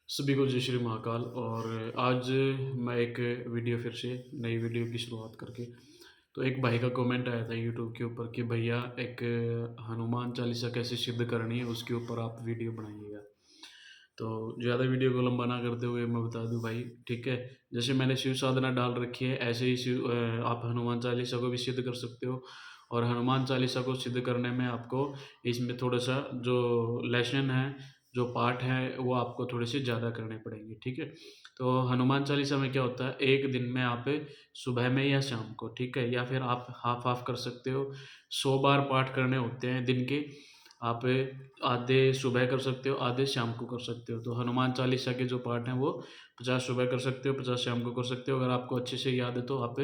सभी को जय श्री महाकाल। और आज मैं एक वीडियो फिर से नई वीडियो की शुरुआत करके तो एक भाई का कमेंट आया था यूट्यूब के ऊपर कि भैया एक हनुमान चालीसा कैसे सिद्ध करनी है उसके ऊपर आप वीडियो बनाइएगा। तो ज़्यादा वीडियो को लंबा ना करते हुए मैं बता दूं भाई, ठीक है। जैसे मैंने शिव साधना डाल रखी है ऐसे ही आप हनुमान चालीसा को भी सिद्ध कर सकते हो। और हनुमान चालीसा को सिद्ध करने में आपको इसमें थोड़ा सा जो लेसन है, जो पाठ है, वो आपको थोड़े से ज़्यादा करने पड़ेंगे, ठीक है। तो हनुमान चालीसा में क्या होता है, एक दिन में आप सुबह में या शाम को, ठीक है, या फिर आप हाफ हाफ कर सकते हो। 100 बार पाठ करने होते हैं दिन के। आप आधे सुबह कर सकते हो, आधे शाम को कर सकते हो। तो हनुमान चालीसा के जो पाठ हैं वो 50 सुबह कर सकते हो, 50 शाम को कर सकते हो। अगर आपको अच्छे से याद है तो आप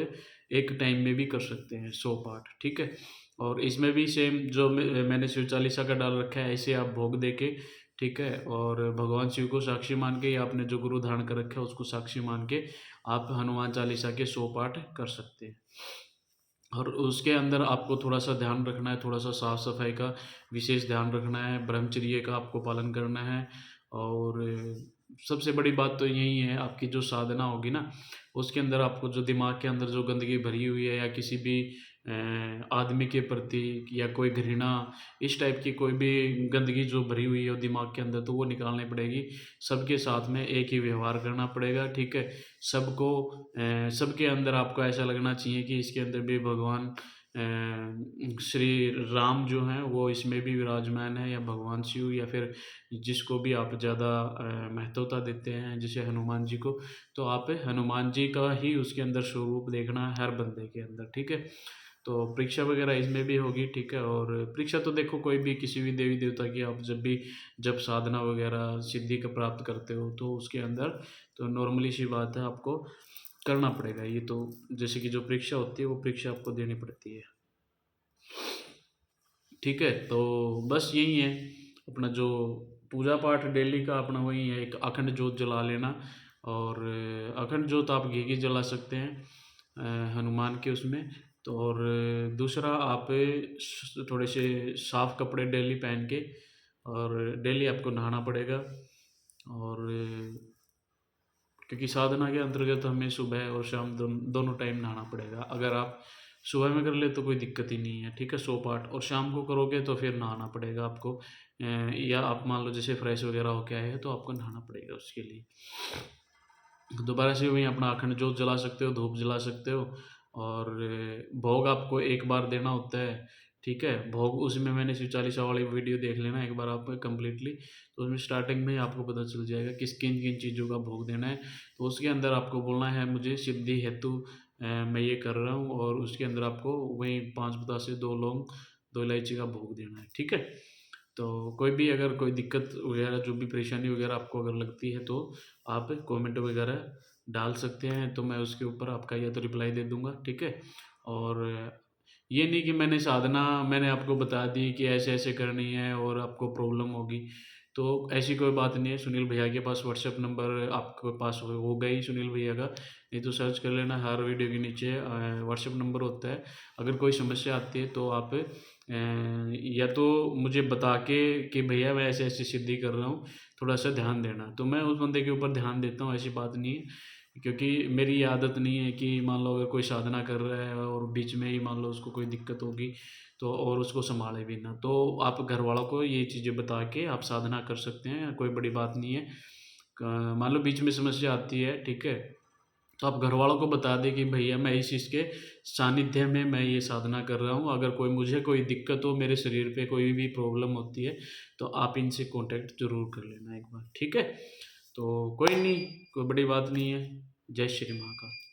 एक टाइम में भी कर सकते हैं 100 पाठ, ठीक है। और इसमें भी सेम जो मैंने शिव चालीसा का डाल रखा है ऐसे आप भोग दे के, ठीक है, और भगवान शिव को साक्षी मान के या आपने जो गुरु धारण कर रखा है उसको साक्षी मान के आप हनुमान चालीसा के 100 पाठ कर सकते हैं। और उसके अंदर आपको थोड़ा-सा ध्यान रखना है, थोड़ा-सा साफ-सफाई का विशेष ध्यान रखना है, ब्रह्मचर्य का आपको पालन करना है। और सबसे बड़ी बात तो यही है, आपकी जो साधना होगी ना, उसके अंदर आपको जो दिमाग के अंदर जो गंदगी भरी हुई है या किसी भी आदमी के प्रति या कोई घृणा, इस टाइप की कोई भी गंदगी जो भरी हुई है दिमाग के अंदर, तो वो निकालनी पड़ेगी। सबके साथ में एक ही व्यवहार करना पड़ेगा, ठीक है। सबको सबके अंदर आपको ऐसा लगना चाहिए कि इसके अंदर भी भगवान श्री राम जो हैं वो इसमें भी विराजमान है, या भगवान शिव, या फिर जिसको भी आप ज़्यादा महत्वता देते हैं जैसे हनुमान जी को, तो आप हनुमान जी का ही उसके अंदर स्वरूप देखना है हर बंदे के अंदर, ठीक है। तो परीक्षा वगैरह इसमें भी होगी, ठीक है। और परीक्षा तो देखो कोई भी किसी भी देवी देवता की आप जब साधना वगैरह सिद्धि का प्राप्त करते हो तो उसके अंदर तो नॉर्मली सी बात है, आपको करना पड़ेगा ये तो। जैसे कि जो परीक्षा होती है वो परीक्षा आपको देनी पड़ती है, ठीक है। तो बस यही है अपना जो पूजा पाठ डेली का अपना, वही है, एक अखंड जोत जला लेना। और अखंड जोत आप घी की जला सकते हैं हनुमान के उसमें। तो और दूसरा आप थोड़े से साफ कपड़े डेली पहन के, और डेली आपको नहाना पड़ेगा। और क्योंकि साधना के अंतर्गत हमें सुबह और शाम दोनों टाइम नहाना पड़ेगा। अगर आप सुबह में कर ले तो कोई दिक्कत ही नहीं है, ठीक है, 100 पाठ। और शाम को करोगे तो फिर नहाना पड़ेगा आपको। या आप मान लो जैसे फ्रेश वगैरह होके आए हैं तो आपको नहाना पड़ेगा उसके लिए। दोबारा से वहीं अपना अखंड जोत जला सकते हो, धूप जला सकते हो। और भोग आपको एक बार देना होता है, ठीक है। भोग उसमें मैंने शिव चालीसा वाली वीडियो देख लेना एक बार आप कंप्लीटली, तो उसमें स्टार्टिंग में ही आपको पता चल जाएगा किस किन किन चीज़ों का भोग देना है। तो उसके अंदर आपको बोलना है मुझे सिद्धि हेतु मैं ये कर रहा हूँ, और उसके अंदर आपको वही 5 बतासे 2 लौंग 2 इलायची का भोग देना है, ठीक है। तो कोई भी अगर कोई दिक्कत वगैरह जो भी परेशानी वगैरह आपको अगर लगती है तो आप कमेंट वगैरह डाल सकते हैं, तो मैं उसके ऊपर आपका या तो रिप्लाई दे दूँगा, ठीक है। और ये नहीं कि मैंने आपको बता दी कि ऐसे-ऐसे करनी है और आपको प्रॉब्लम होगी, तो ऐसी कोई बात नहीं है। सुनील भैया के पास व्हाट्सएप नंबर आपके पास होगा ही सुनील भैया का, नहीं तो सर्च कर लेना, हर वीडियो के नीचे व्हाट्सएप नंबर होता है। अगर कोई समस्या आती है तो आप या तो मुझे बता के कि भैया मैं ऐसे-ऐसे सिद्धि कर रहा हूँ, थोड़ा-सा ध्यान देना, तो मैं उस बंदे के ऊपर ध्यान देता हूँ, ऐसी बात नहीं है। क्योंकि मेरी ये आदत नहीं है कि मान लो अगर कोई साधना कर रहा है और बीच में ही मान लो उसको कोई दिक्कत होगी तो और उसको सँभाले भी ना, तो आप घरवालों को ये चीज़ें बता के आप साधना कर सकते हैं, कोई बड़ी बात नहीं है। मान लो बीच में समस्या आती है, ठीक है, तो आप घरवालों को बता दें कि भैया मैं इस चीज़ के सानिध्य में मैं ये साधना कर रहा हूँ, अगर मुझे कोई दिक्कत हो, मेरे शरीर पे कोई भी प्रॉब्लम होती है, तो आप इनसे कॉन्टैक्ट ज़रूर कर लेना एक बार, ठीक है? तो कोई नहीं, कोई बड़ी बात नहीं है। जय श्री महाकाल।